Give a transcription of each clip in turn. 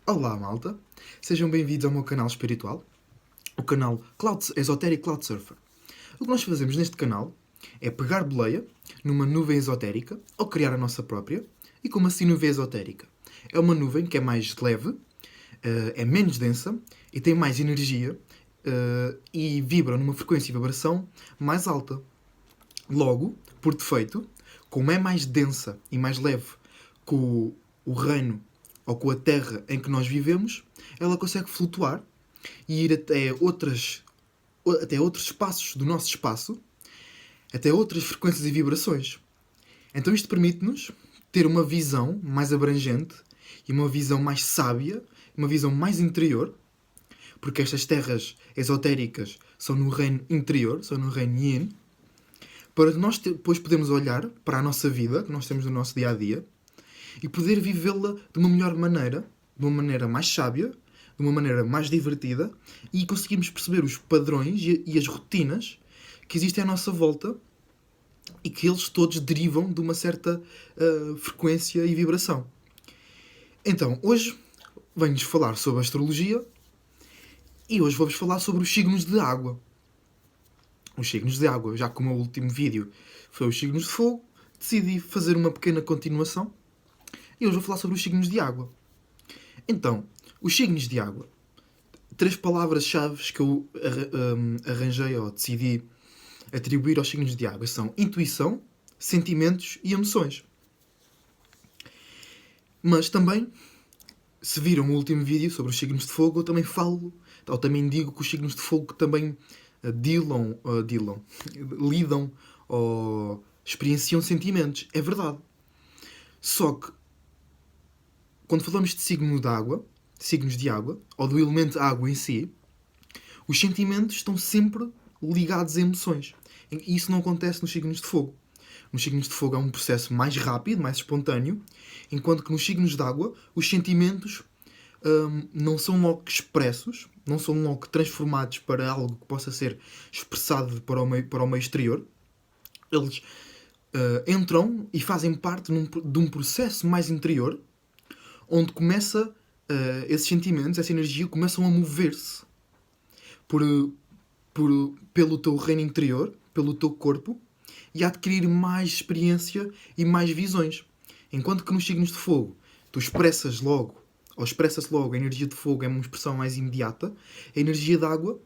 Olá, malta. Sejam bem-vindos ao meu canal espiritual, o canal Esotérico Cloud Surfer. O que nós fazemos neste canal é pegar boleia numa nuvem esotérica ou criar a nossa própria. E como assim nuvem esotérica? É uma nuvem que é mais leve, é menos densa e tem mais energia e vibra numa frequência e vibração mais alta. Logo, por defeito, como é mais densa e mais leve que o reino ou com a terra em que nós vivemos, ela consegue flutuar e ir até outros espaços do nosso espaço, até outras frequências e vibrações. Então isto permite-nos ter uma visão mais abrangente e uma visão mais sábia, uma visão mais interior, porque estas terras esotéricas são no reino interior, são no reino yin, para nós depois podermos olhar para a nossa vida, que nós temos no nosso dia-a-dia, e poder vivê-la de uma melhor maneira, de uma maneira mais sábia, de uma maneira mais divertida, e conseguimos perceber os padrões e as rotinas que existem à nossa volta e que eles todos derivam de uma certa frequência e vibração. Então, hoje venho-vos falar sobre astrologia e hoje vou-vos falar sobre os signos de água. Os signos de água, já que o meu último vídeo foi os signos de fogo, decidi fazer uma pequena continuação e hoje vou falar sobre os signos de água. Então, os signos de água. 3 palavras-chave que eu arranjei ou decidi atribuir aos signos de água são intuição, sentimentos e emoções. Mas também, se viram o último vídeo sobre os signos de fogo, eu também falo, ou também digo que os signos de fogo também lidam ou experienciam sentimentos. É verdade. Só que, quando falamos de signo de água, signos de água, ou do elemento água em si, os sentimentos estão sempre ligados a emoções. E isso não acontece nos signos de fogo. Nos signos de fogo é um processo mais rápido, mais espontâneo, enquanto que nos signos de água os sentimentos não são logo expressos, não são logo transformados para algo que possa ser expressado para o meio exterior. Eles entram e fazem parte de um processo mais interior, onde esses sentimentos, essa energia, começam a mover-se pelo teu reino interior, pelo teu corpo, e a adquirir mais experiência e mais visões. Enquanto que nos signos de fogo, tu expressas logo, a energia de fogo é uma expressão mais imediata, a energia de água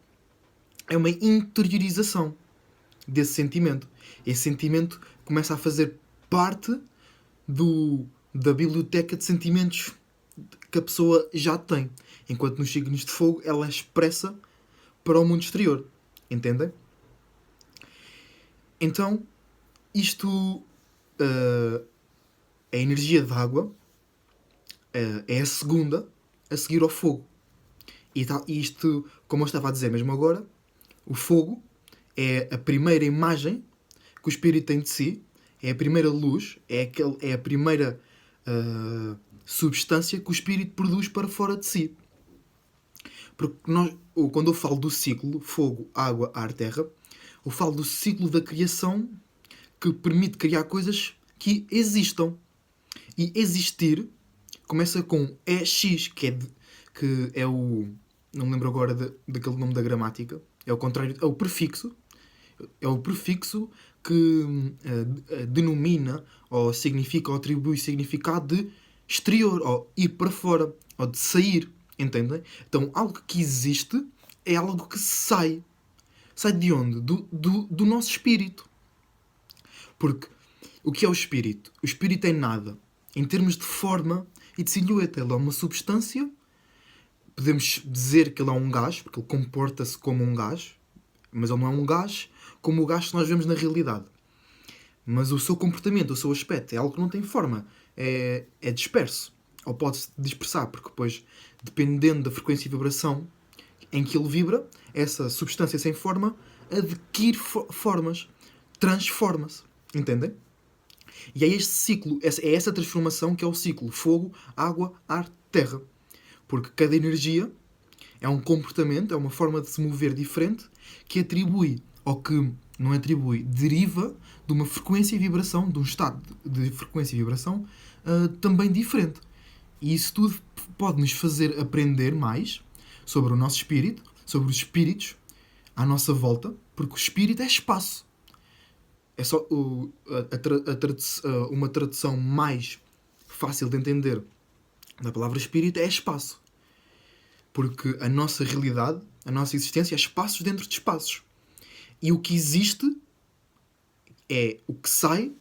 é uma interiorização desse sentimento. Esse sentimento começa a fazer parte da biblioteca de sentimentos que a pessoa já tem. Enquanto nos signos de fogo ela é expressa para o mundo exterior. Entendem? Então, isto, a energia de água, é a segunda a seguir ao fogo. E isto, como eu estava a dizer mesmo agora, o fogo é a primeira imagem que o espírito tem de si, é a primeira luz, é a primeira substância que o espírito produz para fora de si. Porque quando eu falo do ciclo fogo, água, ar, terra, eu falo do ciclo da criação que permite criar coisas que existam. E existir começa com EX, que é o... Não me lembro agora daquele nome da gramática. É o contrário, é o prefixo. É o prefixo que denomina ou significa ou atribui significado de exterior, ou ir para fora, ou de sair. Entendem? Então, algo que existe é algo que sai. Sai de onde? Do nosso espírito. Porque o que é o espírito? O espírito é nada. Em termos de forma e de silhueta, ele é uma substância. Podemos dizer que ele é um gás, porque ele comporta-se como um gás. Mas ele não é um gás como o gás que nós vemos na realidade. Mas o seu comportamento, o seu aspecto, é algo que não tem forma. É disperso. Ou pode-se dispersar, porque depois, dependendo da frequência e vibração em que ele vibra, essa substância sem forma adquire formas, transforma-se. Entendem? E é este ciclo, é essa transformação que é o ciclo fogo, água, ar, terra. Porque cada energia é um comportamento, é uma forma de se mover diferente que atribui, ou que não atribui, deriva de uma frequência e vibração, de um estado de frequência e vibração também diferente. E isso tudo pode nos fazer aprender mais sobre o nosso espírito, sobre os espíritos à nossa volta, porque o espírito é espaço. É só uma tradução mais fácil de entender da palavra espírito é espaço. Porque a nossa realidade, a nossa existência é espaços dentro de espaços. E o que existe é o que sai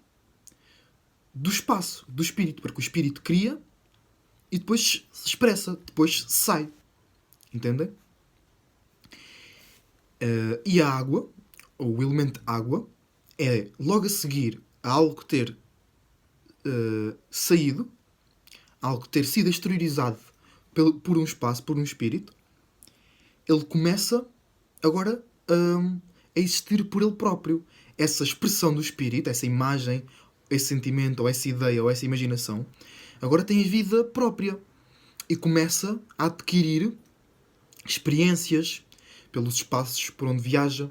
do espaço, do espírito. Porque o espírito cria e depois se expressa, depois sai. Entendem? E a água, ou o elemento água, é logo a seguir a algo ter saído, algo ter sido exteriorizado por um espaço, por um espírito, ele começa agora a existir por ele próprio. Essa expressão do espírito, essa imagem, esse sentimento, ou essa ideia, ou essa imaginação, agora tem vida própria e começa a adquirir experiências pelos espaços por onde viaja,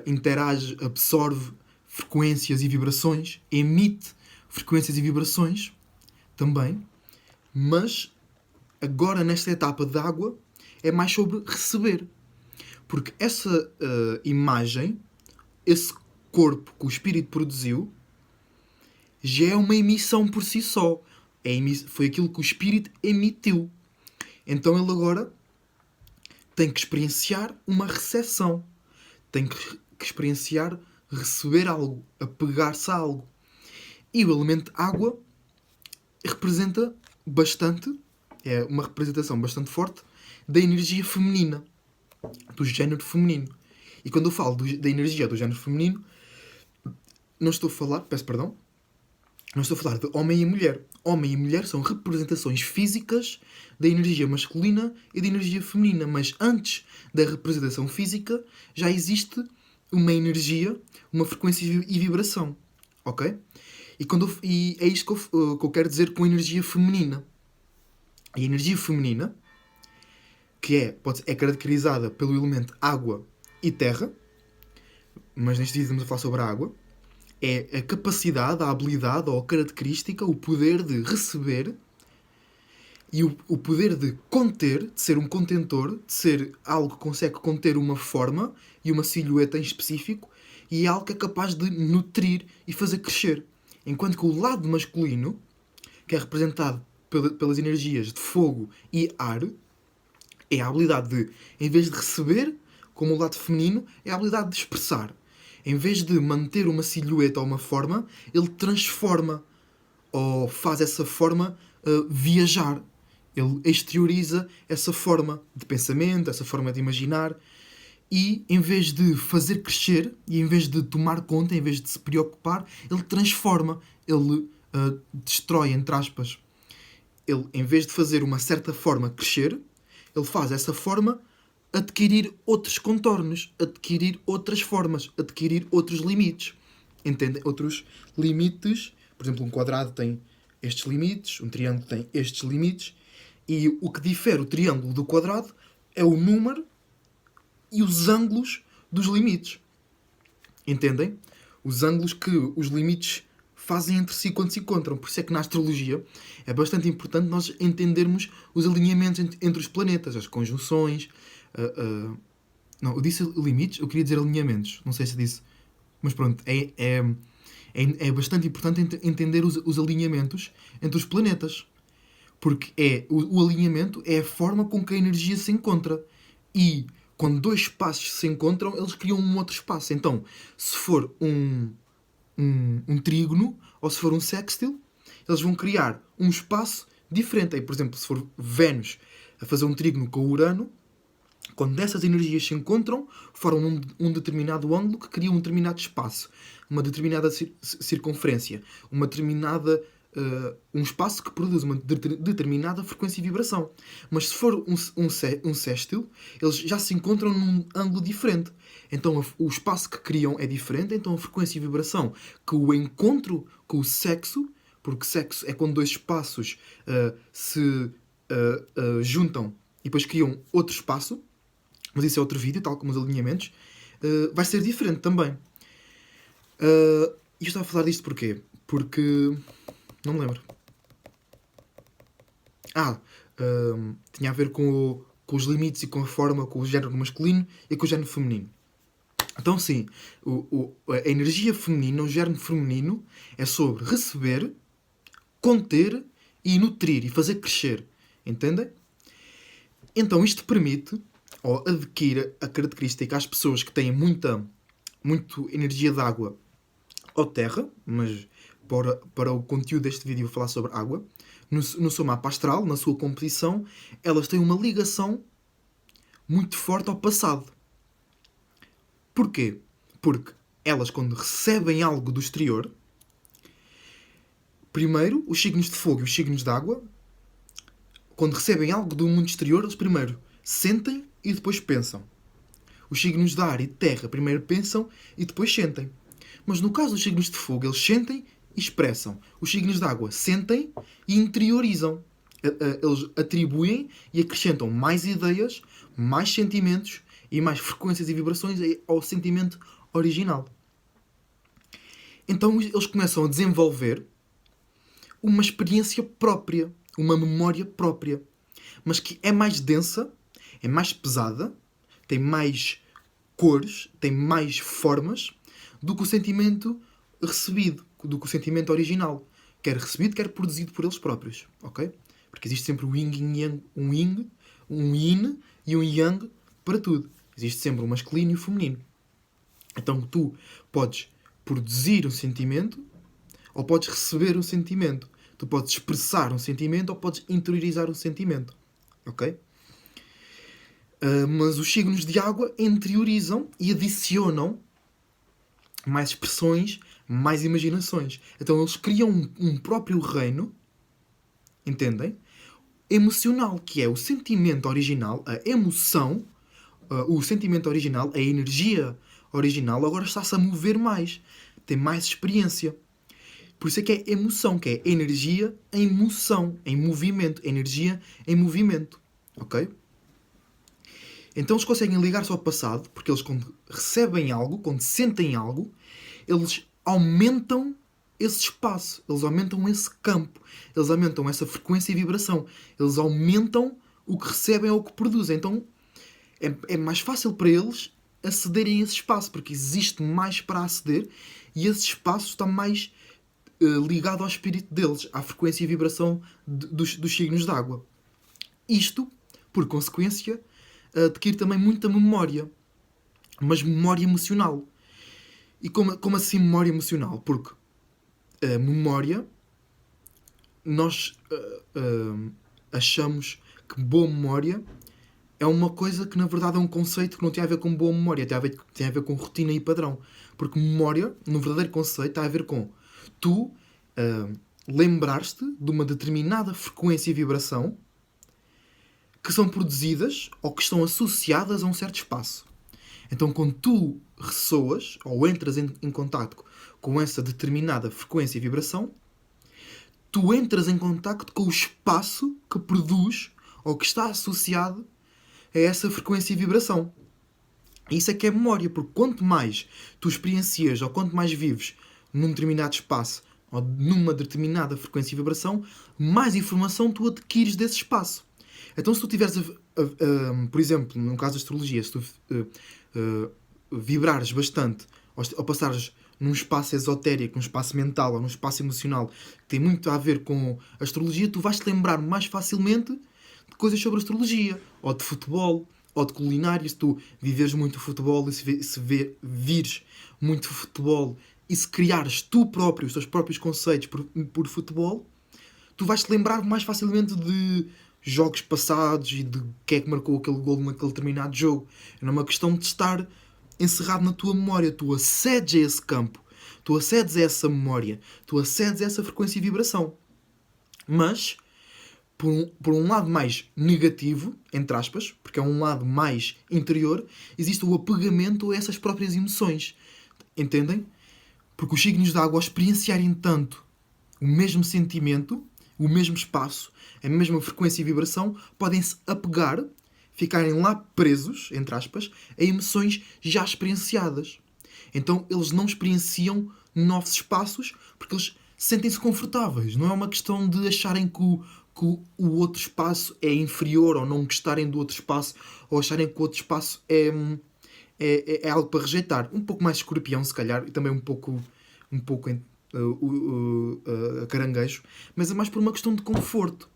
interage, absorve frequências e vibrações, emite frequências e vibrações também, mas agora nesta etapa de água é mais sobre receber. Porque essa imagem, esse corpo que o espírito produziu, já é uma emissão por si só. Foi aquilo que o espírito emitiu. Então ele agora tem que experienciar uma recepção. Tem que experienciar receber algo, apegar-se a algo. E o elemento água representa bastante, é uma representação bastante forte da energia feminina, do género feminino. E quando eu falo da energia do género feminino, não estou a falar de homem e mulher. Homem e mulher são representações físicas da energia masculina e da energia feminina. Mas antes da representação física já existe uma energia, uma frequência e vibração. Ok? E é isto que eu quero dizer com energia feminina. A energia feminina, que é caracterizada pelo elemento água e terra, mas neste vídeo estamos a falar sobre a água, é a capacidade, a habilidade ou a característica, o poder de receber e o poder de conter, de ser um contentor, de ser algo que consegue conter uma forma e uma silhueta em específico, e é algo que é capaz de nutrir e fazer crescer. Enquanto que o lado masculino, que é representado pelas energias de fogo e ar, é a habilidade de, em vez de receber, como o lado feminino, é a habilidade de expressar. Em vez de manter uma silhueta ou uma forma, ele transforma ou faz essa forma viajar. Ele exterioriza essa forma de pensamento, essa forma de imaginar. E em vez de fazer crescer, e em vez de tomar conta, em vez de se preocupar, ele transforma, ele destrói, entre aspas. Ele, em vez de fazer uma certa forma crescer, ele faz essa forma adquirir outros contornos, adquirir outras formas, adquirir outros limites. Entendem? Outros limites. Por exemplo, um quadrado tem estes limites, um triângulo tem estes limites, e o que difere o triângulo do quadrado é o número e os ângulos dos limites. Entendem? Os ângulos que os limites fazem entre si quando se encontram. Por isso é que na astrologia é bastante importante nós entendermos os alinhamentos entre os planetas, as conjunções. Não, eu disse limites, eu queria dizer alinhamentos. Não sei se disse. Mas pronto, é bastante importante entender os alinhamentos entre os planetas. Porque o alinhamento é a forma com que a energia se encontra. E quando dois espaços se encontram, eles criam um outro espaço. Então, se for um trígono ou se for um sextil, eles vão criar um espaço diferente. Aí, por exemplo, se for Vênus a fazer um trígono com Urano, quando essas energias se encontram, formam um determinado ângulo que cria um determinado espaço, uma determinada circunferência, uma determinada um espaço que produz uma determinada frequência e vibração. Mas se for um sextil, eles já se encontram num ângulo diferente. Então o espaço que criam é diferente, então a frequência e vibração que o encontro com o sexo, porque sexo é quando dois espaços se juntam e depois criam outro espaço, mas isso é outro vídeo, tal como os alinhamentos, vai ser diferente também. E eu estava a falar disto porquê? Porque... não me lembro. tinha a ver com os limites e com a forma, com o género masculino e com o género feminino. Então sim, a energia feminina, o género feminino, é sobre receber, conter e nutrir e fazer crescer. Entendem? Então isto permite, ou adquire a característica às pessoas que têm muito energia de água ou terra, mas para o conteúdo deste vídeo vou falar sobre água, no seu mapa astral, na sua composição, elas têm uma ligação muito forte ao passado. Porquê? Porque elas, quando recebem algo do exterior, primeiro, os signos de fogo e os signos de água, quando recebem algo do mundo exterior, eles primeiro sentem e depois pensam. Os signos de ar e de terra primeiro pensam e depois sentem. Mas no caso dos signos de fogo, eles sentem e expressam. Os signos de água sentem e interiorizam. Eles atribuem e acrescentam mais ideias, mais sentimentos e mais frequências e vibrações ao sentimento original. Então eles começam a desenvolver uma experiência própria, uma memória própria, mas que é mais densa, é mais pesada, tem mais cores, tem mais formas do que o sentimento recebido, do que o sentimento original, quer recebido, quer produzido por eles próprios, ok? Porque existe sempre um yin e yang, um yin e um yang para tudo. Existe sempre o masculino e o feminino. Então tu podes produzir um sentimento ou podes receber um sentimento. Tu podes expressar um sentimento ou podes interiorizar um sentimento. Ok? Mas os signos de água interiorizam e adicionam mais expressões, mais imaginações. Então eles criam um próprio reino, entendem? Emocional, que é o sentimento original, a emoção, o sentimento original, a energia original, agora está-se a mover mais. Tem mais experiência. Por isso é que é emoção, que é energia em moção, em movimento. Energia em movimento. Ok? Então eles conseguem ligar-se ao passado, porque eles quando recebem algo, quando sentem algo, eles aumentam esse espaço, eles aumentam esse campo, eles aumentam essa frequência e vibração, eles aumentam o que recebem ou o que produzem. Então é mais fácil para eles acederem a esse espaço, porque existe mais para aceder e esse espaço está mais ligado ao espírito deles, à frequência e vibração dos signos de água. Isto, por consequência, adquire também muita memória, mas memória emocional. E como assim memória emocional? Porque a memória, nós achamos que boa memória é uma coisa que na verdade é um conceito que não tem a ver com boa memória, tem a ver com rotina e padrão. Porque memória, no verdadeiro conceito, tem a ver com tu lembrar-te de uma determinada frequência e vibração que são produzidas ou que estão associadas a um certo espaço. Então, quando tu ressoas ou entras em contacto com essa determinada frequência e vibração, tu entras em contacto com o espaço que produz ou que está associado a essa frequência e vibração. Isso é que é memória, porque quanto mais tu experiencias ou quanto mais vives num determinado espaço ou numa determinada frequência e vibração, mais informação tu adquires desse espaço. Então, se tu tiveres, por exemplo, no caso da astrologia, se tu vibrares bastante ou passares num espaço esotérico, num espaço mental ou num espaço emocional que tem muito a ver com a astrologia, tu vais-te lembrar mais facilmente de coisas sobre astrologia, ou de futebol, ou de culinária. Se tu viveres muito futebol e se vires muito futebol e se criares tu próprio os teus próprios conceitos por futebol, tu vais-te lembrar mais facilmente de jogos passados e de quem é que marcou aquele golo naquele determinado jogo. Não é uma questão de estar encerrado na tua memória. Tu acedes a esse campo, tu acedes a essa memória, tu acedes a essa frequência e vibração. Mas, por um lado mais negativo, entre aspas, porque é um lado mais interior, existe o apegamento a essas próprias emoções. Entendem? Porque os signos de água, ao experienciarem tanto o mesmo sentimento, o mesmo espaço, a mesma frequência e vibração, podem-se apegar, ficarem lá presos, entre aspas, a emoções já experienciadas. Então eles não experienciam novos espaços porque eles sentem-se confortáveis. Não é uma questão de acharem que que o outro espaço é inferior, ou não gostarem do outro espaço, ou acharem que o outro espaço é algo para rejeitar. Um pouco mais escorpião, se calhar, e também um pouco caranguejo, mas é mais por uma questão de conforto.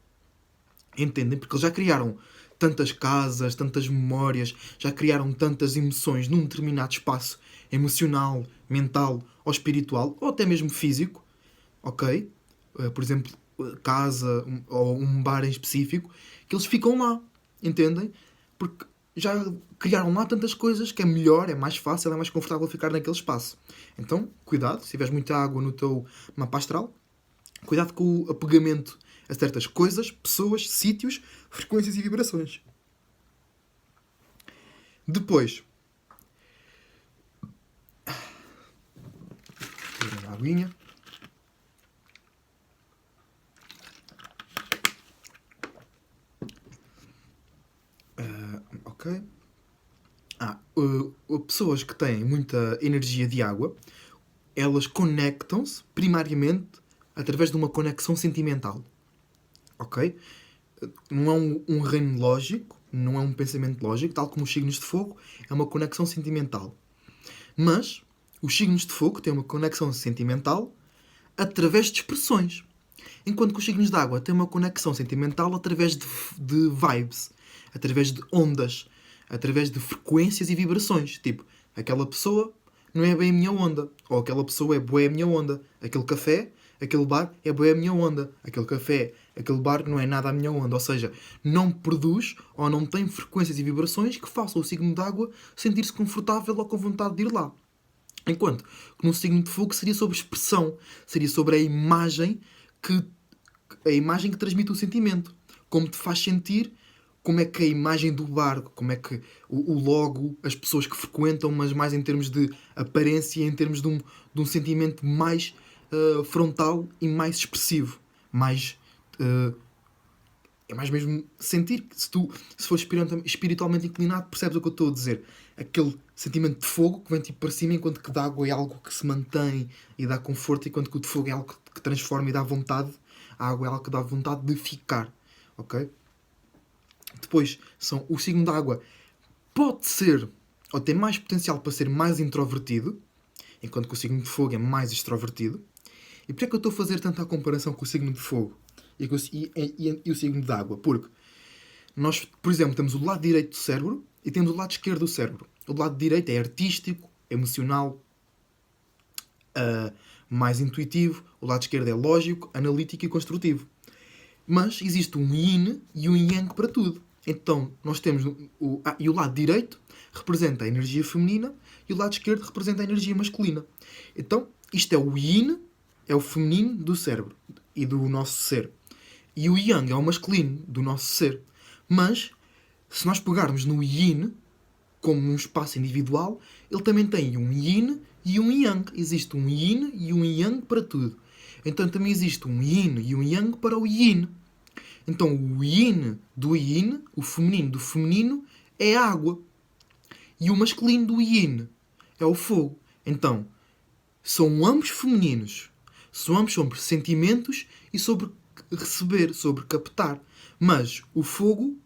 Entendem? Porque eles já criaram tantas casas, tantas memórias, já criaram tantas emoções num determinado espaço emocional, mental ou espiritual, ou até mesmo físico, ok? Por exemplo, casa ou um bar em específico, que eles ficam lá, entendem? Porque já criaram lá tantas coisas que é melhor, é mais fácil, é mais confortável ficar naquele espaço. Então, cuidado, se tiveres muita água no teu mapa astral, cuidado com o apegamento a certas coisas, pessoas, sítios, frequências e vibrações. Depois, uma aguinha. Ok. Pessoas que têm muita energia de água, elas conectam-se primariamente através de uma conexão sentimental. Ok? Não é um reino lógico, não é um pensamento lógico, tal como os signos de fogo, é uma conexão sentimental. Mas os signos de fogo têm uma conexão sentimental através de expressões. Enquanto que os signos de água têm uma conexão sentimental através de vibes, através de ondas, através de frequências e vibrações. Tipo, aquela pessoa não é bem a minha onda. Ou aquela pessoa é bué a minha onda. Aquele café, aquele bar é bué a minha onda. Aquele café, aquele bar não é nada a minha onda. Ou seja, não produz ou não tem frequências e vibrações que façam o signo de água sentir-se confortável ou com vontade de ir lá. Enquanto que num signo de fogo seria sobre expressão, seria sobre a imagem que transmite o sentimento, como te faz sentir, como é que a imagem do barco, como é que o logo, as pessoas que frequentam, mas mais em termos de aparência, em termos de um sentimento mais frontal e mais expressivo, mais é mais mesmo sentir que se for espiritualmente inclinado, percebes o que eu estou a dizer. Aquele sentimento de fogo que vem tipo para cima, enquanto que de água é algo que se mantém e dá conforto, enquanto que o de fogo é algo que transforma e dá vontade. A água é algo que dá vontade de ficar. Ok? Depois, o signo de água pode ser, ou tem mais potencial para ser mais introvertido, enquanto que o signo de fogo é mais extrovertido. E porquê é que eu estou a fazer tanta comparação com o signo de fogo e o signo de água? Porque nós, por exemplo, temos o lado direito do cérebro e temos o lado esquerdo do cérebro. O lado direito é artístico, emocional, mais intuitivo. O lado esquerdo é lógico, analítico e construtivo. Mas existe um yin e um yang para tudo. Então, nós temos e o lado direito representa a energia feminina e o lado esquerdo representa a energia masculina. Então, isto é o yin, é o feminino do cérebro e do nosso ser. E o yang é o masculino do nosso ser. Mas, se nós pegarmos no yin, como um espaço individual, ele também tem um yin e um yang. Existe um yin e um yang para tudo. Então também existe um yin e um yang para o yin. Então o yin do yin, o feminino do feminino, é a água. E o masculino do yin é o fogo. Então, são ambos femininos. São ambos sobre sentimentos e sobre receber, sobre captar. Mas o fogo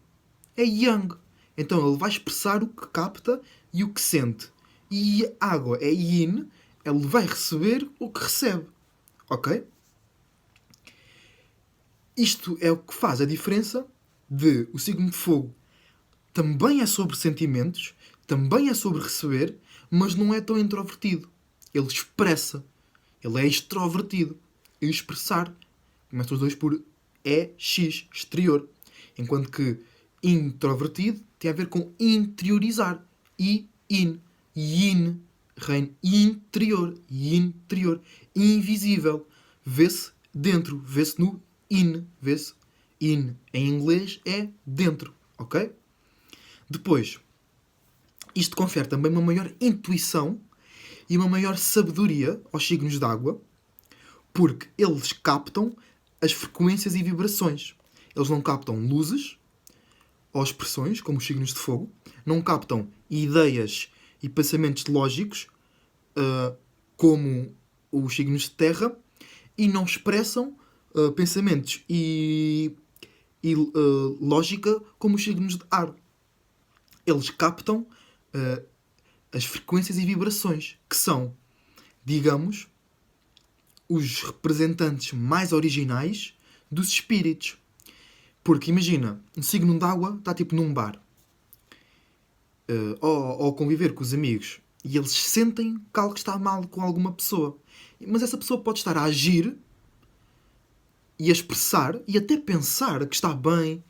é yang. Então ele vai expressar o que capta e o que sente. E a água é yin, ele vai receber o que recebe. Ok? Isto é o que faz a diferença de o signo de fogo também é sobre sentimentos, também é sobre receber, mas não é tão introvertido. Ele expressa. Ele é extrovertido. E expressar. Começa os dois por EX, exterior. Enquanto que introvertido tem a ver com interiorizar. I, in. Yin, reino interior. Interior. Invisível. Vê-se dentro. Vê-se no in. Vê-se in. Em inglês é dentro. Ok? Depois, isto confere também uma maior intuição e uma maior sabedoria aos signos de água, porque eles captam as frequências e vibrações. Eles não captam luzes ou expressões, como os signos de fogo, não captam ideias e pensamentos lógicos, como os signos de terra, e não expressam pensamentos e lógica como os signos de ar. Eles captam as frequências e vibrações, que são, digamos, os representantes mais originais dos espíritos. Porque imagina, um signo de água está tipo num bar, ou conviver com os amigos, e eles sentem que algo está mal com alguma pessoa. Mas essa pessoa pode estar a agir e a expressar e até pensar que está bem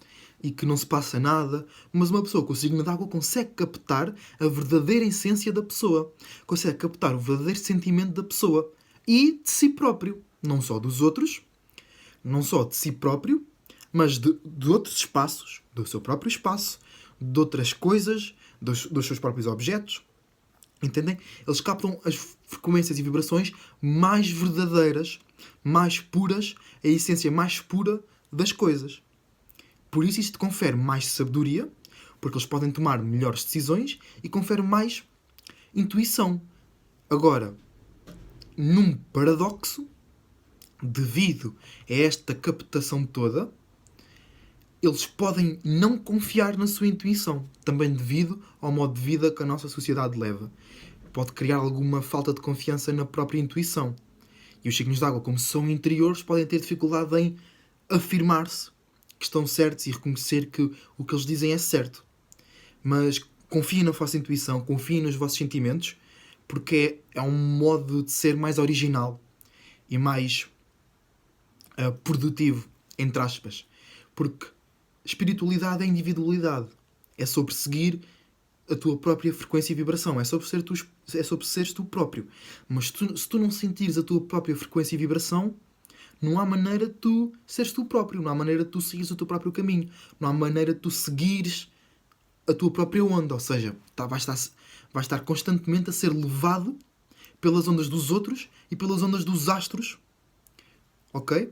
e que não se passa nada, mas uma pessoa com o signo de água consegue captar a verdadeira essência da pessoa, consegue captar o verdadeiro sentimento da pessoa e de si próprio, não só dos outros, não só de si próprio, mas de outros espaços, do seu próprio espaço, de outras coisas, dos seus próprios objetos. Entendem? Eles captam as frequências e vibrações mais verdadeiras, mais puras, a essência mais pura das coisas. Por isso isto confere mais sabedoria, porque eles podem tomar melhores decisões e confere mais intuição. Agora, num paradoxo, devido a esta captação toda, eles podem não confiar na sua intuição, também devido ao modo de vida que a nossa sociedade leva. Pode criar alguma falta de confiança na própria intuição. E os signos de água, como são interiores, podem ter dificuldade em afirmar-se que estão certos e reconhecer que o que eles dizem é certo. Mas confiem na vossa intuição, confiem nos vossos sentimentos, porque é um modo de ser mais original e mais produtivo, entre aspas. Porque espiritualidade é individualidade. É sobre seguir a tua própria frequência e vibração. É sobre seres tu próprio. Mas se tu não sentires a tua própria frequência e vibração, não há maneira de tu seres tu próprio. Não há maneira de tu seguires o teu próprio caminho. Não há maneira de tu seguires a tua própria onda. Ou seja, vais estar constantemente a ser levado pelas ondas dos outros e pelas ondas dos astros. Ok?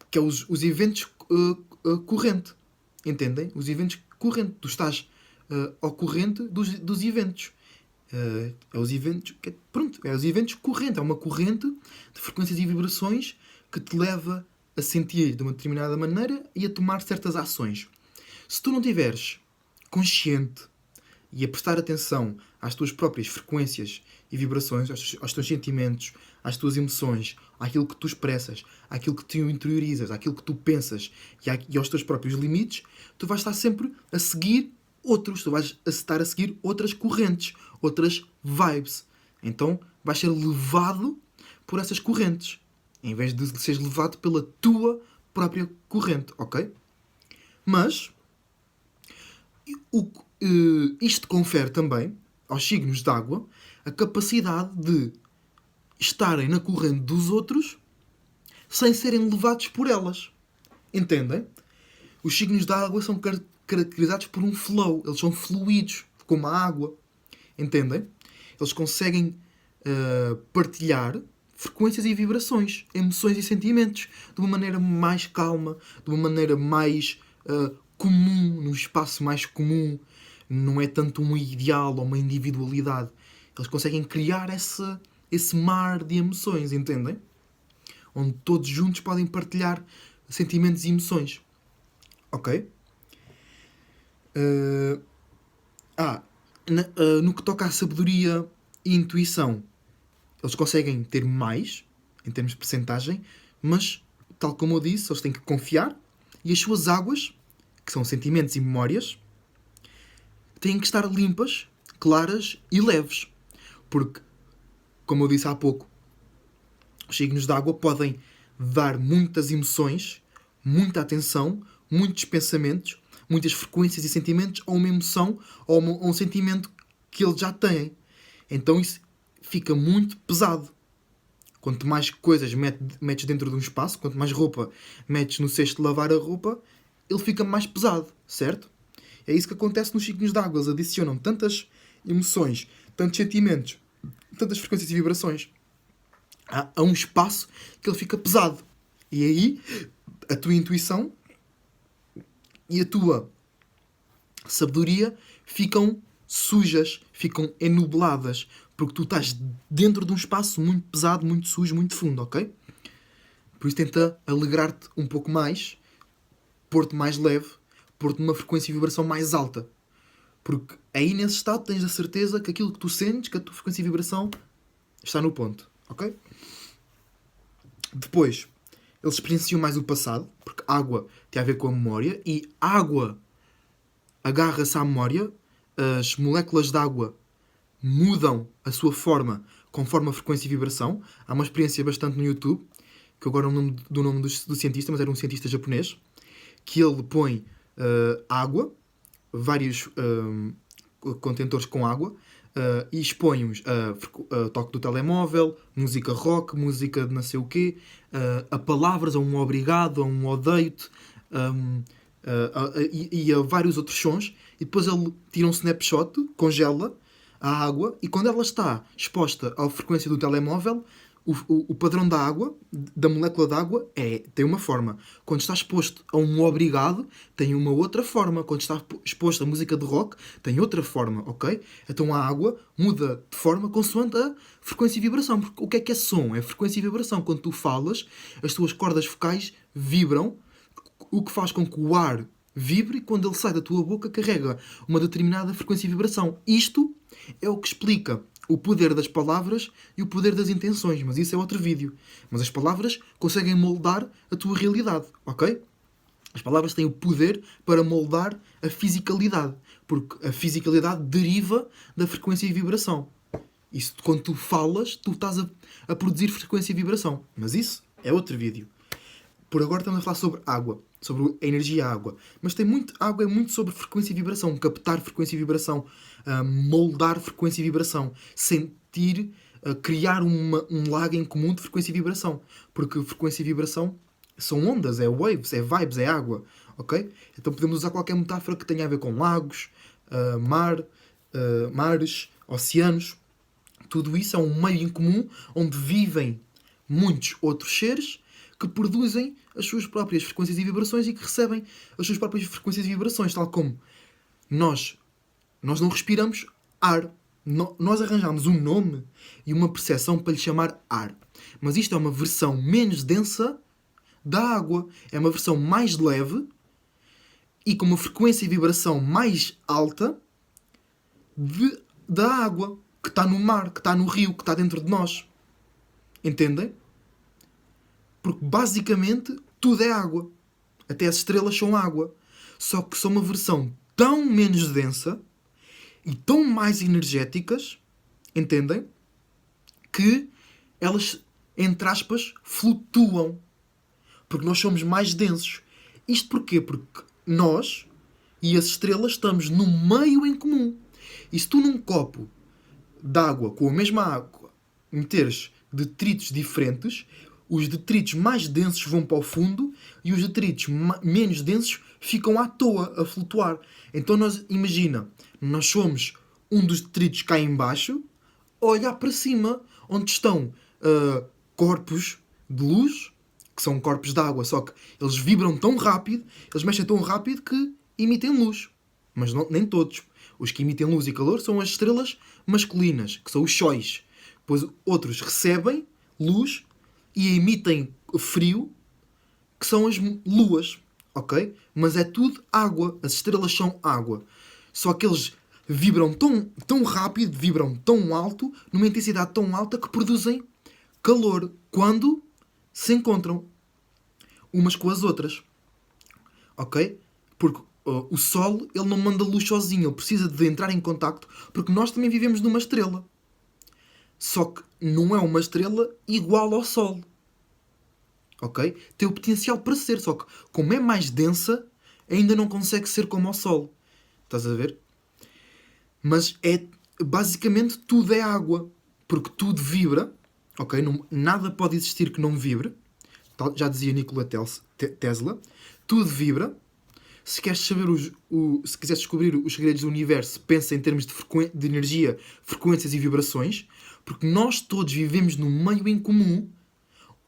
Que é os eventos corrente. Entendem? Os eventos corrente. Tu estás ao corrente dos eventos. É os eventos... é os eventos corrente. É uma corrente de frequências e vibrações que te leva a sentir de uma determinada maneira e a tomar certas ações. Se tu não estiveres consciente e a prestar atenção às tuas próprias frequências e vibrações, aos teus sentimentos, às tuas emoções, àquilo que tu expressas, àquilo que tu interiorizas, àquilo que tu pensas e aos teus próprios limites, tu vais estar sempre a seguir outros, tu vais estar a seguir outras correntes, outras vibes. Então vais ser levado por essas correntes, em vez de seres levado pela tua própria corrente, ok? Mas isto confere também aos signos de água a capacidade de estarem na corrente dos outros sem serem levados por elas. Entendem? Os signos de água são caracterizados por um flow. Eles são fluidos, como a água. Entendem? Eles conseguem partilhar frequências e vibrações, emoções e sentimentos de uma maneira mais calma, de uma maneira mais comum, num espaço mais comum. Não é tanto um ideal ou uma individualidade. Eles conseguem criar esse mar de emoções, entendem? Onde todos juntos podem partilhar sentimentos e emoções. Ok? No que toca à sabedoria e intuição, eles conseguem ter mais, em termos de percentagem, mas, tal como eu disse, eles têm que confiar e as suas águas, que são sentimentos e memórias, têm que estar limpas, claras e leves. Porque, como eu disse há pouco, os signos de água podem dar muitas emoções, muita atenção, muitos pensamentos, muitas frequências e sentimentos a uma emoção ou a um sentimento que eles já têm. Então isso fica muito pesado. Quanto mais coisas metes dentro de um espaço, quanto mais roupa metes no cesto de lavar a roupa, ele fica mais pesado, certo? É isso que acontece nos signos de água. Eles adicionam tantas emoções, tantos sentimentos, tantas frequências e vibrações a um espaço que ele fica pesado. E aí a tua intuição e a tua sabedoria ficam sujas, ficam enubladas, porque tu estás dentro de um espaço muito pesado, muito sujo, muito fundo, ok? Por isso tenta alegrar-te um pouco mais pôr-te mais leve, pôr-te numa frequência e vibração mais alta. Porque aí nesse estado tens a certeza que aquilo que tu sentes, que a tua frequência e vibração está no ponto. Ok? Depois, eles experienciam mais o passado, porque água tem a ver com a memória, e água agarra-se à memória, as moléculas de água mudam a sua forma conforme a frequência e vibração. Há uma experiência bastante no YouTube, que eu agora não lembro do nome do cientista, mas era um cientista japonês, que ele põe água, vários contentores com água, e expõe-os a toque do telemóvel, música rock, música de não sei o quê, a palavras, a um obrigado, a um odeio-te, e a vários outros sons, e depois ele tira um snapshot, congela a água, e quando ela está exposta à frequência do telemóvel, o padrão da água, da molécula de água, tem uma forma. Quando está exposto a um obrigado, tem uma outra forma. Quando está exposto a música de rock, tem outra forma, ok? Então a água muda de forma consoante a frequência e vibração. Porque o que é som? É frequência e vibração. Quando tu falas, as tuas cordas vocais vibram, o que faz com que o ar vibre, e quando ele sai da tua boca carrega uma determinada frequência e vibração. Isto é o que explica o poder das palavras e o poder das intenções, mas isso é outro vídeo. Mas as palavras conseguem moldar a tua realidade, ok? As palavras têm o poder para moldar a fisicalidade, porque a fisicalidade deriva da frequência e vibração. Isso, quando tu falas, tu estás a produzir frequência e vibração. Mas isso é outro vídeo. Por agora estamos a falar sobre água, sobre a energia água. Mas água é muito sobre frequência e vibração, captar frequência e vibração, moldar frequência e vibração, sentir, criar um lago em comum de frequência e vibração. Porque frequência e vibração são ondas, é waves, é vibes, é água. Ok? Então podemos usar qualquer metáfora que tenha a ver com lagos, mares, oceanos. Tudo isso é um meio em comum onde vivem muitos outros seres que produzem as suas próprias frequências e vibrações e que recebem as suas próprias frequências e vibrações, tal como nós não respiramos ar. Nós arranjamos um nome e uma percepção para lhe chamar ar. Mas isto é uma versão menos densa da água. É uma versão mais leve e com uma frequência e vibração mais alta da água que está no mar, que está no rio, que está dentro de nós. Entendem? Porque basicamente tudo é água. Até as estrelas são água. Só que são uma versão tão menos densa e tão mais energéticas, entendem? Que elas, entre aspas, flutuam. Porque nós somos mais densos. Isto porquê? Porque nós e as estrelas estamos num meio em comum. E se tu num copo de água, com a mesma água, meteres detritos diferentes, os detritos mais densos vão para o fundo e os detritos menos densos ficam à toa, a flutuar. Então imagina, nós somos um dos detritos cá em baixo, olhar para cima, onde estão corpos de luz, que são corpos de água, só que eles vibram tão rápido, eles mexem tão rápido que emitem luz. Mas nem todos. Os que emitem luz e calor são as estrelas masculinas, que são os sóis. Depois outros recebem luz e emitem frio, que são as luas, ok? Mas é tudo água. As estrelas são água. Só que eles vibram tão rápido, vibram tão alto, numa intensidade tão alta, que produzem calor quando se encontram umas com as outras. Ok? Porque o Sol, ele não manda luz sozinho. Ele precisa de entrar em contacto, porque nós também vivemos numa estrela. Só que não é uma estrela igual ao Sol. Ok? Tem o potencial para ser, só que como é mais densa, ainda não consegue ser como ao Sol. Estás a ver? Mas basicamente tudo é água. Porque tudo vibra. Ok? Nada pode existir que não vibre. Já dizia Nikola Tesla. Tudo vibra. Se queres saber se quiseres descobrir os segredos do universo, pensa em termos de energia, frequências e vibrações. Porque nós todos vivemos num meio em comum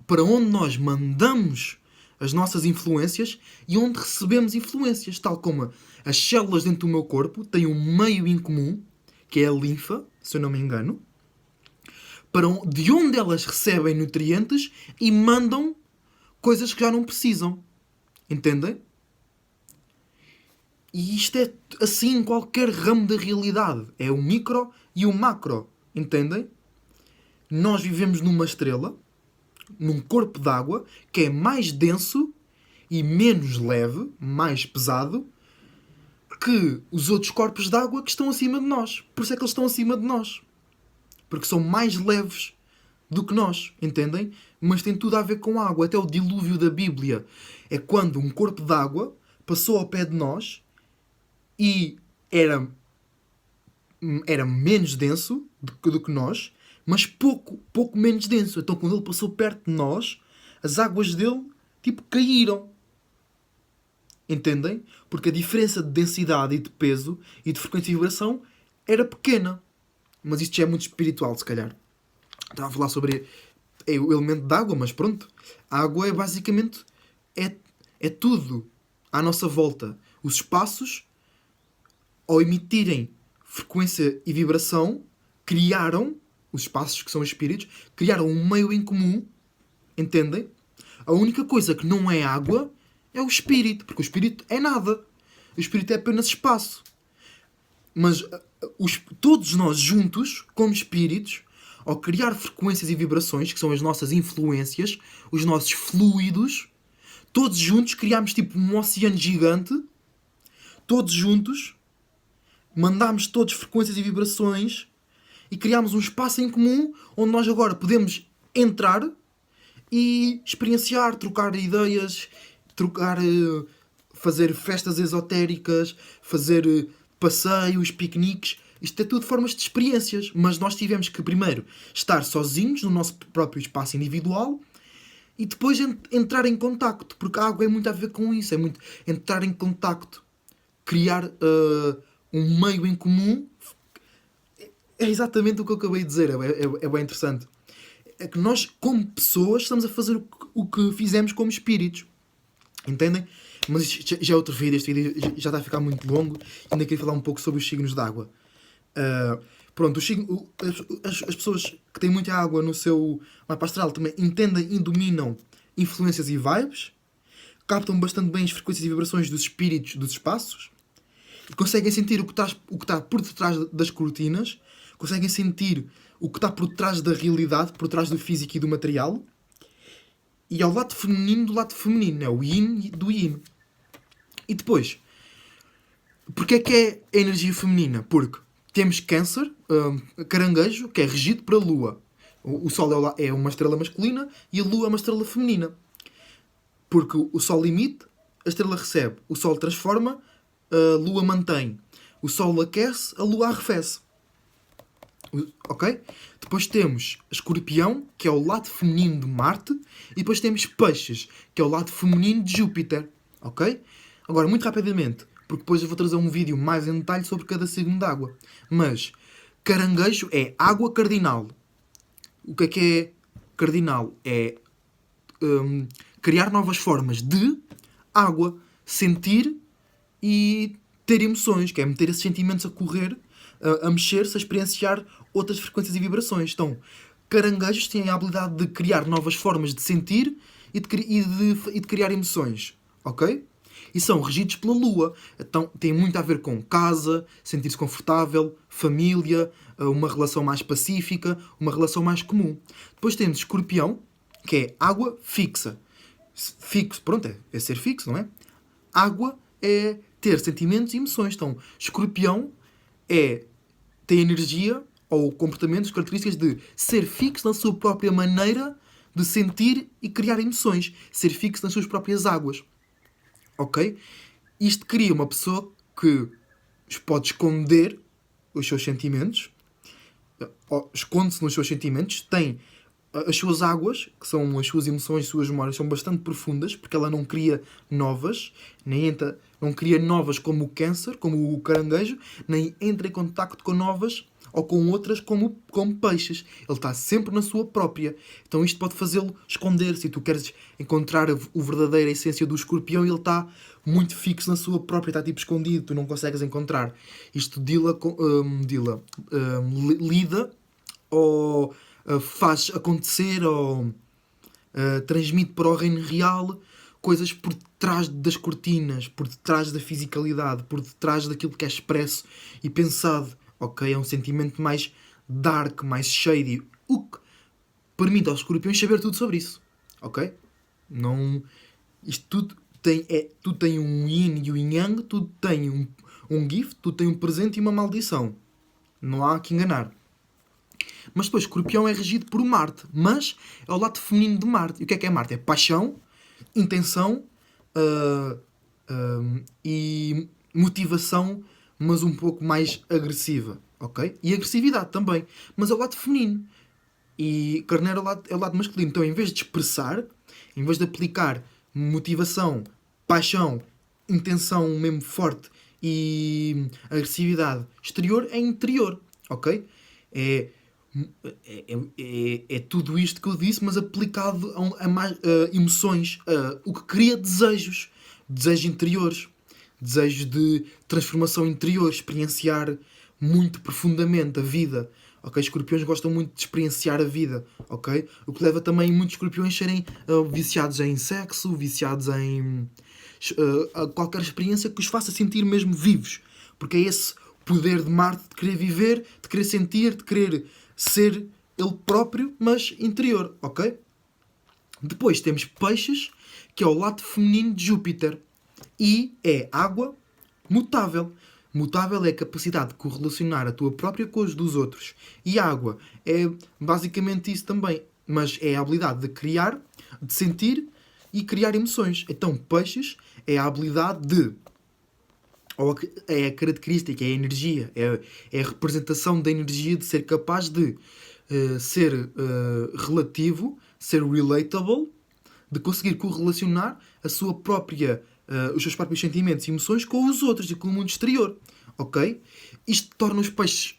para onde nós mandamos as nossas influências e onde recebemos influências. Tal como as células dentro do meu corpo têm um meio em comum, que é a linfa, se eu não me engano, de onde elas recebem nutrientes e mandam coisas que já não precisam. Entendem? E isto é assim em qualquer ramo da realidade. É o micro e o macro. Entendem? Nós vivemos numa estrela, num corpo d'água, que é mais denso e menos leve, mais pesado, que os outros corpos d'água que estão acima de nós. Por isso é que eles estão acima de nós. Porque são mais leves do que nós, entendem? Mas tem tudo a ver com água. Até o dilúvio da Bíblia é quando um corpo d'água passou ao pé de nós e era menos denso do que nós, mas pouco menos denso. Então quando ele passou perto de nós, as águas dele, tipo, caíram. Entendem? Porque a diferença de densidade e de peso e de frequência de vibração era pequena. Mas isto já é muito espiritual, se calhar. Estava a falar sobre o elemento da água, mas pronto. A água é basicamente é tudo à nossa volta. Os espaços, ao emitirem frequência e vibração, criaram, os espaços que são os espíritos, criaram um meio em comum. Entendem? A única coisa que não é água é o espírito, porque o espírito é nada. O espírito é apenas espaço. Mas todos nós juntos, como espíritos, ao criar frequências e vibrações, que são as nossas influências, os nossos fluidos, todos juntos criámos tipo um oceano gigante, todos juntos, mandámos todas frequências e vibrações e criámos um espaço em comum onde nós agora podemos entrar e experienciar, trocar ideias, fazer festas esotéricas, fazer passeios, piqueniques. Isto é tudo formas de experiências, mas nós tivemos que primeiro estar sozinhos no nosso próprio espaço individual e depois entrar em contacto, porque a água é muito a ver com isso, é muito entrar em contacto, criar um meio em comum. É exatamente o que eu acabei de dizer, é bem interessante. É que nós, como pessoas, estamos a fazer o que fizemos como espíritos. Entendem? Mas isto já é outro vídeo, este vídeo já está a ficar muito longo. Ainda queria falar um pouco sobre os signos de água. Pronto, as pessoas que têm muita água no seu mapa astral também entendem e dominam influências e vibes, captam bastante bem as frequências e vibrações dos espíritos dos espaços e conseguem sentir o que está por detrás das cortinas, conseguem sentir o que está por trás da realidade, por trás do físico e do material. E ao lado feminino do lado feminino, é o yin do yin. E depois, porque é a energia feminina? Porque temos Câncer, caranguejo, que é regido pela Lua. O Sol é uma estrela masculina e a Lua é uma estrela feminina. Porque o Sol emite, a estrela recebe. O Sol transforma, a Lua mantém. O Sol aquece, a Lua arrefece. Ok? Depois temos Escorpião, que é o lado feminino de Marte. E depois temos Peixes, que é o lado feminino de Júpiter. Ok? Agora, muito rapidamente, porque depois eu vou trazer um vídeo mais em detalhe sobre cada signo de água. Mas Caranguejo é água cardinal. O que é cardinal? É criar novas formas de água, sentir e ter emoções, que é meter esses sentimentos a correr, a mexer-se, a experienciar outras frequências e vibrações. Então, caranguejos têm a habilidade de criar novas formas de sentir e de criar emoções, ok? E são regidos pela Lua. Então, tem muito a ver com casa, sentir-se confortável, família, uma relação mais pacífica, uma relação mais comum. Depois temos Escorpião, que é água fixa. Fixo, pronto, é ser fixo, não é? Água é ter sentimentos e emoções. Então, Escorpião tem energia ou comportamentos, características de ser fixo na sua própria maneira de sentir e criar emoções. Ser fixo nas suas próprias águas. Ok? Isto cria uma pessoa que pode esconder os seus sentimentos, esconde-se nos seus sentimentos, tem as suas águas, que são as suas emoções, as suas memórias, são bastante profundas, porque ela não cria novas, não cria novas como o Câncer, como o caranguejo, nem entra em contacto com novas ou com outras como peixes. Ele está sempre na sua própria. Então isto pode fazê-lo esconder. Se tu queres encontrar a verdadeira essência do Escorpião, ele está muito fixo na sua própria, está tipo escondido, tu não consegues encontrar. Isto lida ou faz acontecer ou transmite para o reino real coisas por detrás das cortinas, por detrás da fisicalidade, por detrás daquilo que é expresso e pensado. Ok? É um sentimento mais dark, mais shady. O que permite aos escorpiões saber tudo sobre isso. Ok? Não... Isto tudo tem um yin e um yang, tudo tem um gift, tudo tem um presente e uma maldição. Não há que enganar. Mas depois, Escorpião é regido por Marte, mas é o lado feminino de Marte. E o que é Marte? É paixão, intenção e motivação, mas um pouco mais agressiva, ok? E agressividade também, mas é o lado feminino. E Carneiro é o lado masculino. Então, em vez de expressar, em vez de aplicar motivação, paixão, intenção mesmo forte e agressividade exterior, é interior, ok? É tudo isto que eu disse, mas aplicado a mais emoções, o que cria desejos interiores, desejos de transformação interior, experienciar muito profundamente a vida. Ok? Escorpiões gostam muito de experienciar a vida, ok? O que leva também muitos escorpiões a serem viciados em sexo, viciados em qualquer experiência que os faça sentir mesmo vivos, porque é esse poder de Marte de querer viver, de querer sentir, de querer ser ele próprio, mas interior, ok? Depois temos peixes, que é o lado feminino de Júpiter, e é água mutável. Mutável é a capacidade de correlacionar a tua própria com os dos outros. E água é basicamente isso também, mas é a habilidade de criar, de sentir e criar emoções. Então, peixes é a habilidade de... ou é a característica, é a energia, é a representação da energia de ser capaz de ser relativo, ser relatable, de conseguir correlacionar a sua própria, os seus próprios sentimentos e emoções com os outros e com o mundo exterior. Ok? Isto torna os peixes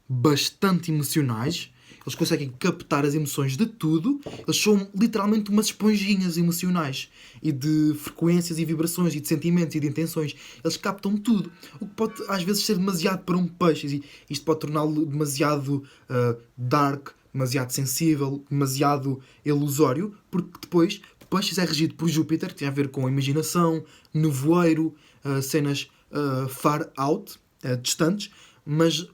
bastante emocionais. Eles conseguem captar as emoções de tudo. Eles são literalmente umas esponjinhas emocionais. E de frequências e vibrações e de sentimentos e de intenções. Eles captam tudo. O que pode às vezes ser demasiado para um peixe. E isto pode torná-lo demasiado dark, demasiado sensível, demasiado ilusório. Porque depois, peixes é regido por Júpiter, que tem a ver com a imaginação, nevoeiro, cenas far out, distantes, mas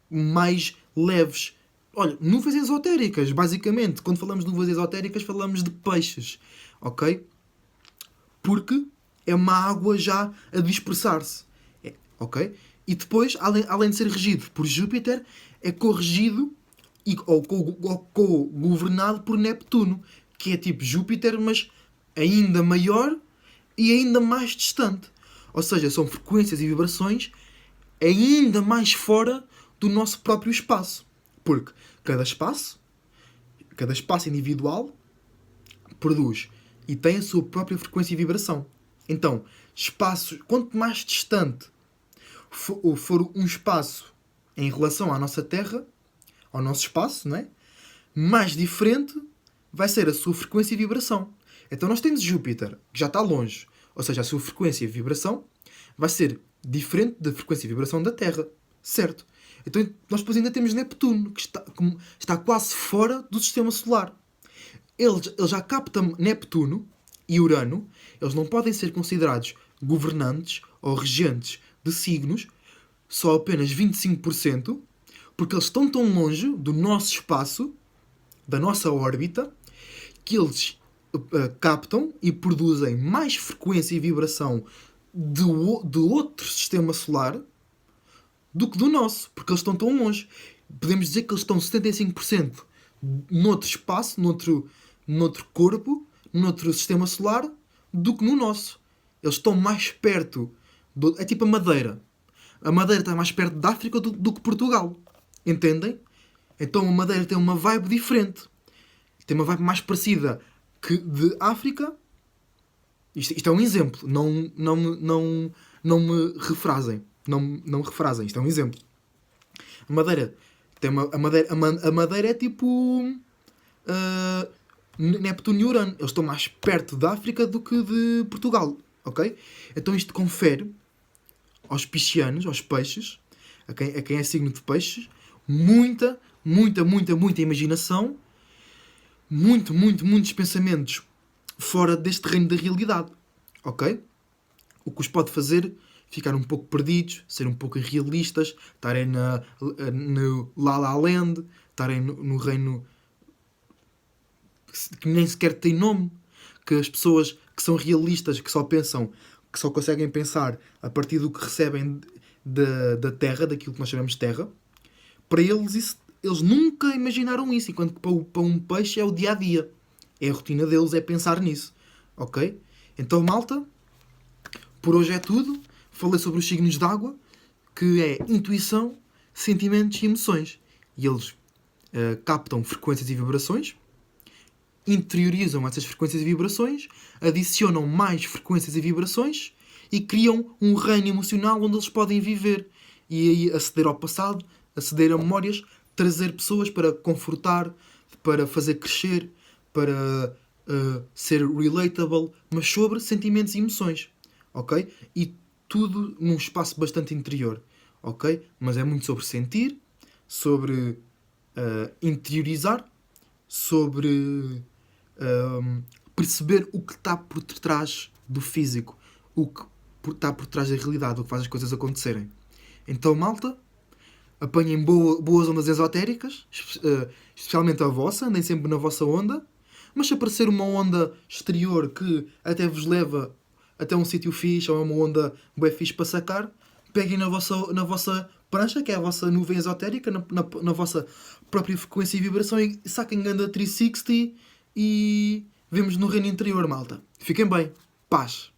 mais leves. Olha, nuvens esotéricas, basicamente. Quando falamos de nuvens esotéricas, falamos de peixes, ok? Porque é uma água já a dispersar-se, ok? E depois, além de ser regido por Júpiter, é corrigido ou co-governado por Neptuno, que é tipo Júpiter, mas ainda maior e ainda mais distante. Ou seja, são frequências e vibrações ainda mais fora do nosso próprio espaço. Porque cada espaço individual produz e tem a sua própria frequência e vibração. Então, espaços, quanto mais distante for um espaço em relação à nossa Terra, ao nosso espaço, não é? Mais diferente vai ser a sua frequência e vibração. Então nós temos Júpiter, que já está longe. Ou seja, a sua frequência e vibração vai ser diferente da frequência e vibração da Terra. Certo? Então nós depois ainda temos Neptuno, que está quase fora do sistema solar. Ele já capta Neptuno e Urano. Eles não podem ser considerados governantes ou regentes de signos, só apenas 25%, porque eles estão tão longe do nosso espaço, da nossa órbita, que eles captam e produzem mais frequência e vibração de outro sistema solar do que do nosso, porque eles estão tão longe. Podemos dizer que eles estão 75% noutro espaço, noutro corpo, noutro sistema solar, do que no nosso. Eles estão mais perto. É tipo a Madeira. A Madeira está mais perto da África do que Portugal. Entendem? Então a Madeira tem uma vibe diferente. Tem uma vibe mais parecida que de África. Isto é um exemplo. Não me refrasem. Não me refrasem. Isto é um exemplo. A Madeira a Madeira é tipo Neptuno e Urano. Eles estão mais perto da África do que de Portugal. Ok? Então isto confere aos piscianos, aos peixes, a quem é signo de peixes, muita imaginação, muitos pensamentos fora deste reino da realidade, ok? O que os pode fazer ficar um pouco perdidos, ser um pouco irrealistas, estarem no La La Land, estarem no reino que nem sequer tem nome, que as pessoas que são realistas, que só pensam, que só conseguem pensar a partir do que recebem da terra, daquilo que nós chamamos de terra, para eles eles nunca imaginaram isso, enquanto que para um peixe é o dia-a-dia. É a rotina deles, é pensar nisso. Ok? Então, malta, por hoje é tudo. Falei sobre os signos de água, que é intuição, sentimentos e emoções. E eles captam frequências e vibrações, interiorizam essas frequências e vibrações, adicionam mais frequências e vibrações e criam um reino emocional onde eles podem viver. E aí aceder ao passado, aceder a memórias, trazer pessoas para confortar, para fazer crescer, para ser relatable, mas sobre sentimentos e emoções, ok? E tudo num espaço bastante interior, ok? Mas é muito sobre sentir, sobre interiorizar, sobre perceber o que está por trás do físico, o que está por trás da realidade, o que faz as coisas acontecerem. Então, malta, apanhem boas ondas esotéricas, especialmente a vossa, andem sempre na vossa onda, mas se aparecer uma onda exterior que até vos leva até um sítio fixe, ou é uma onda bem fixe para sacar, peguem na vossa prancha, que é a vossa nuvem esotérica, na vossa própria frequência e vibração, e saquem ganda 360 e vemos no reino interior, malta. Fiquem bem. Paz.